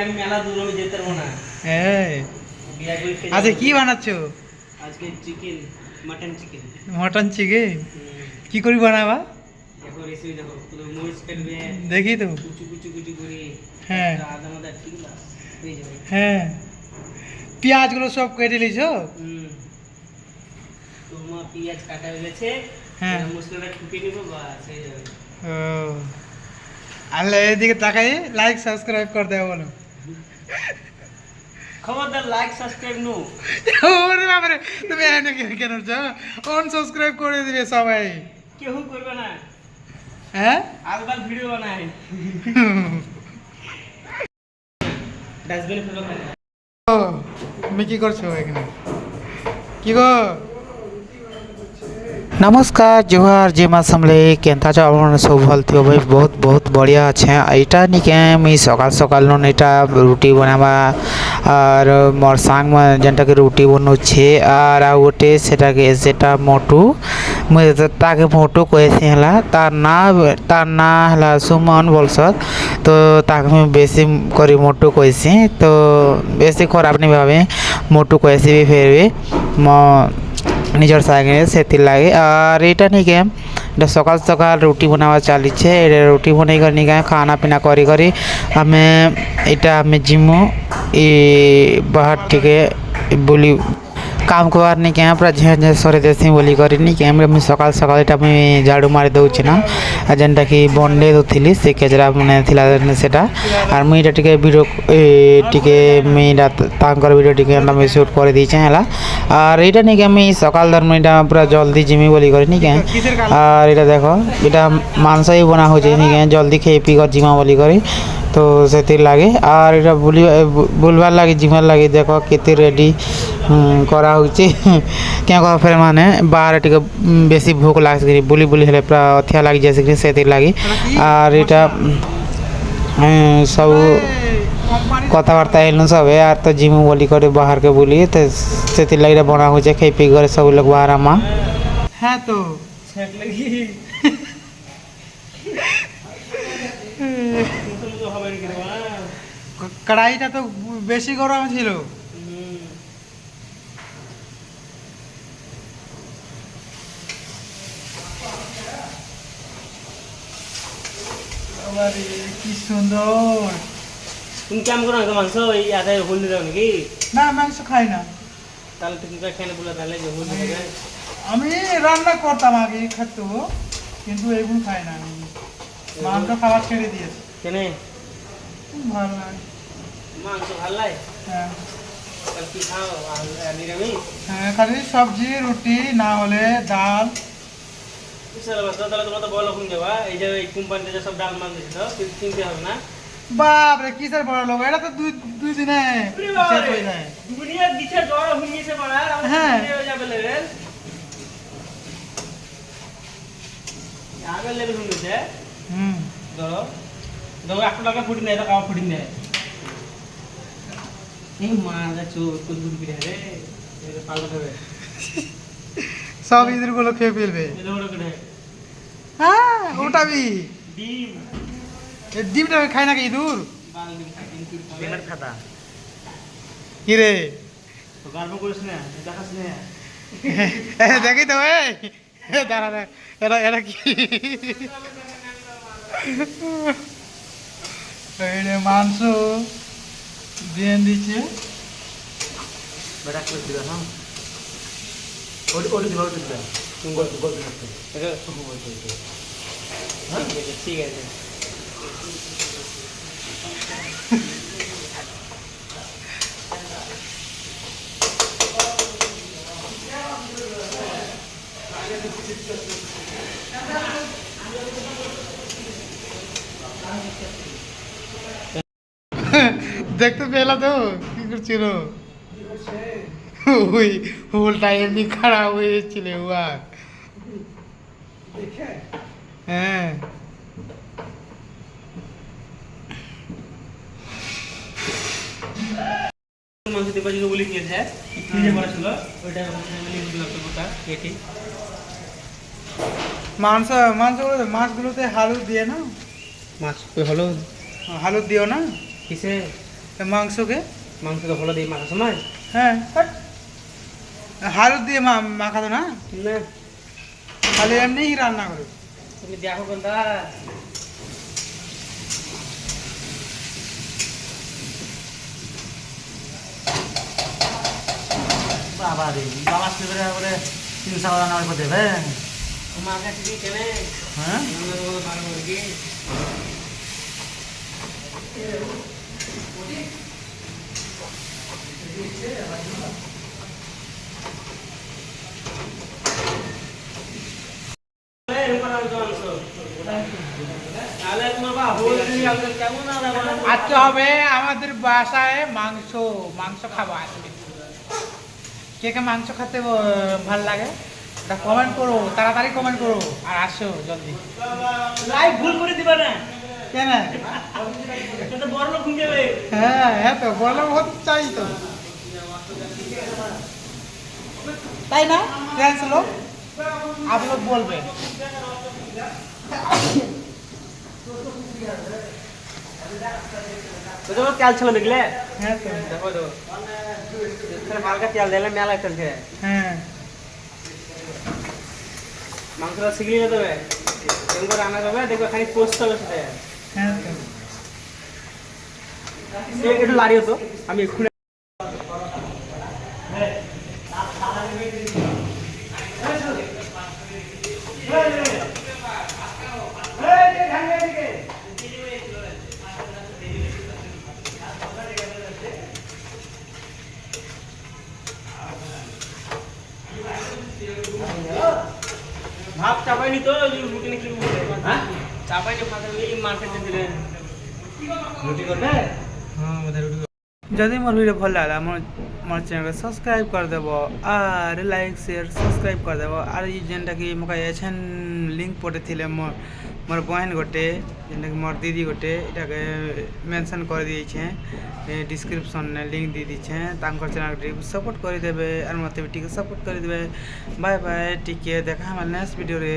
আমি মেলা দূর আমি যেতে পারবো না। হ্যাঁ বিয়া করে খেয়ে আচ্ছা যাবো। কি বানাচ্ছো? আজকে chicken, mutton chicken. Mutton chicken কি করে বানাবা? দেখো রেসিপি দেখো, পুরো মরিচ কাটবে, দেখি তো। কুচু কুচু কুচু করে, হ্যাঁ আদা মাদা ঠিক না হয়ে যাবে। হ্যাঁ পেঁয়াজগুলো সব কেটে লিছো? তোমার পেঁয়াজ কাটা হয়ে গেছে, হ্যাঁ। মশলাটা ঠুকে নিবো, বাস হয়ে যাবে। ও আল্লাহ এদিকে তাকাই লাইক সাবস্ক্রাইব করে দেবো বলো। খবরদার লাইক সাবস্ক্রাইব নো। ওরে বাবারে তুমি এনে কেন অন সাবস্ক্রাইব করে দিবে সবাই। কেউ করবে না, হ্যাঁ আলবাল ভিডিও বানায়। ডাস্টবিনে ফেলো না। ও তুমি কি করছো এখানে? কি গো? নমস্কার জোহার যে মা সামলে কেনতা চাও আপনারা সব ভালো থিও ভাই বহুত বহুত বড়িয়া আছে। এইটা নিকে আমি সকাল সকাল নো এটা রুটি বানাবা আর মোর সাং যেটাকে রুটি বনুছে আর গোটে সেটা মোটু মুই তাকে মোটু কইছি হলা তার না হলা সুমন বলসত। তো তাকে আমি বেশি করে মোটু কইছি, তো বেশি খারাপ নি ভাবে মোটু কইছি ফেরবে নিজের সাইকেল সেতির লাগে। আর এটা নিকে এটা সকাল সকাল রুটি বানাবা চালিছে। এটা রুটি বনাই করে নিকে খানা পিনা করি করি আমি এটা আমি জিমু ই বাহার থেকে বলি কাম করার নিকে পুরা ঝেঁ ঝেঁ সরে দেছি বলি করি নিকে আমি সকাল সকাল এটা আমি ঝাড়ু মারি দেউছি না, যেটা কি বন্ডে দৌଥିଲି সে কেচরা মানে ଥିଲା সেটা। আর মুই এটা টিকে ভিডিও টিকে মুইটা তাঙ্কর ভিডিও টিকে আমি শুট করে দিয়েছে হলা। আর এটা নিকে আমি সকাল ধর্ম এটা পুরা জলদি জিমি বলি করি নিকে। আর এটা দেখো এটা মাংসই বনা হচ্ছে নিকে জলদি খেয়ে পি কর জিমা বলি করি, তো সেতির লাগে। আর এটা বুলবার লাগে জিমার লাগে দেখো কেতে রেডি করা হচ্ছে কেন ফের মানে বাহারে টিকে বেশি ভোক লাগছে বুলি বুলি হলে পুরা অথিয়া লাগি যাচ্ছে সেতির লাগে। আর এটা সব কথাবার্তা এলো সবে আর তো জিমু বলি করে বাহারকে বলি, তো সেতির লাগে বনা হচ্ছে খেয়ে পি করে সব লোক বাহার আমা। হ্যাঁ তো ছ্যাঁক লাগি তো হবে না কেন? কড়াইটা তো বেশি গরম ছিল। কি সুন্দর। তুমি কেমন করো না মাংস এই আদায় হলদি দাও নাকি? না মাংস খাই না তাহলে তুমি খেয়ে বলে তাহলে যে হলদি দেবে। আমি রান্না করতাম আগে খেতো, কিন্তু এগুলো খাই না আমি। মাংস খাবার ছেড়ে দিয়েছি। কেন? ভালো লাগে। মাংস ভালো লাগে? হ্যাঁ তাহলে কি খাও? নিরামিষ? হ্যাঁ খালি সবজি রুটি না হলে ডাল। তাহলে তোমার তো বড় লোক দেবা, এই যে এই কোম্পানিতে যে সব ডাল মাল দিচ্ছে কিনতে হবে না? বাপরে কিসের বড় লোক, এটা তো দুই দিনে শেষ হয়ে যায়। দুনিয়া দিছে জ্বর হয়ে গেছে বড়, আর হ্যাঁ। হয়ে যাবে লেভেল। আগের লেভেল হয়ে গেছে। ধরো ধরো 1 টাকা ফুটি নেয়, তো খাওয়া ফুটি নেয়। এই মা যাচ্ছ তোর গুড় পিঠে রে, পাল্টা খাবে সব ইঁদুর গুলো খেয়ে ফেলবে। এটা বড় করে হ্যাঁ ওটাবি ডিম ডিমটা খায় নাকি ইঁদুর? বাল ডিম খাই, ডিমের খাতা কি রে তো গল্প করিস না, দেখাস না। দেখি তো দাঁড়া এরা এরা কি মাংস দিয়ে দিচ্ছে। বেটা করে দিবে। হ্যাঁ ওটি দিবা, ওটি দিবা। তুমি গল্প গল্প করতে এটা হ্যাঁ ঠিক আছে। দেখতে পেলা তো কি করছিল? ওই উল্টা এমনি খারাপ হয়েছিল উয়ার। হ্যাঁ মাংস দিবা যে বলি কি আছে ফ্রিজে করা ছিল, ওইটা আমি দিলাম তো গোটা কেটে। মাছগুলোতে হলুদ দিয়ে না? মাছ কই হলো? হলুদ দিও না? কিসে? মাংসকে মাংসকে হলুদ দিয়ে মাখার সময় হ্যাঁ হলুদ দিয়ে মাখাতো না না খালি এমনি রান্না করো তুমি দেখো কোনটা বাবা রে বাবা আসলে বলে 300 রান্না করে দেবে তোমার কাছে কি কেনে হ্যাঁ ভালো করে কি আজকে হবে আমাদের বাসায় মাংস খাবো আজকে কে কে মাংস খেতে ভাল লাগে এটা কমেন্ট করো তাড়াতাড়ি কমেন্ট করো আর আসো জলদি লাইভ ভুল করে দিবা না কেন তো বড় লোক হয়ে যাবে হ্যাঁ হ্যাঁ তো বড় লোক হতে চাই তো তাই না ফ্রেন্ডস লোক आप लोग बोलবে তো তো তেল ছিল দেখলে হ্যাঁ তো দেখো তো এখানে হালকা তেল দিলে মেলা চলছে হ্যাঁ মাংসটা শিখলি না তবে এরকম করে রান্না করবে দেখবে খালি পোস্ট হবে সেটা হ্যাঁ তো একটু লাড়িও তো আমি এক্ষুনি ভাত চাপাইনি তো রুটি নাকি হ্যাঁ চাপাইনি ফাঁকা মার্কেটে দিলেন রুটি করবে হ্যাঁ বোধ রুটি যদি মোর ভিডিও ভাল লাগলা মোর চ্যানেলকে ସବସ୍କ୍ରାଇବ୍ କରିଦେବ আর লাইক সেয়ার ସବସ୍କ୍ରାଇବ୍ କରିଦେବ আর ଯେନ୍ଟାକି ମୋତେ ଏଛେନ୍ ଲିଙ୍କ୍ ପଠେଇଥିଲେ ମୋର ବହେନ ଗୋଟେ ଯେନ୍ଟାକି ମୋର ଦିଦି ଗୋଟେ ଏଟାକେ ମେନସନ୍ କରିଦେଇଛେ ଡିସ୍କ୍ରିପ୍ସନ୍ରେ ଲିଙ୍କ୍ ଦେଇଦେଇଛେ ତାଙ୍କର ଚ୍ୟାନେଲ୍କୁ ଟିକେ ସପୋର୍ଟ କରିଦେବେ আর ମୋତେ ବି ଟିକେ ସପୋର୍ଟ କରିଦେବେ ବାଏ ବାଏ ଟିକେ ଦେଖା ହେବା ନେକ୍ସଟ ଭିଡ଼ିଓରେ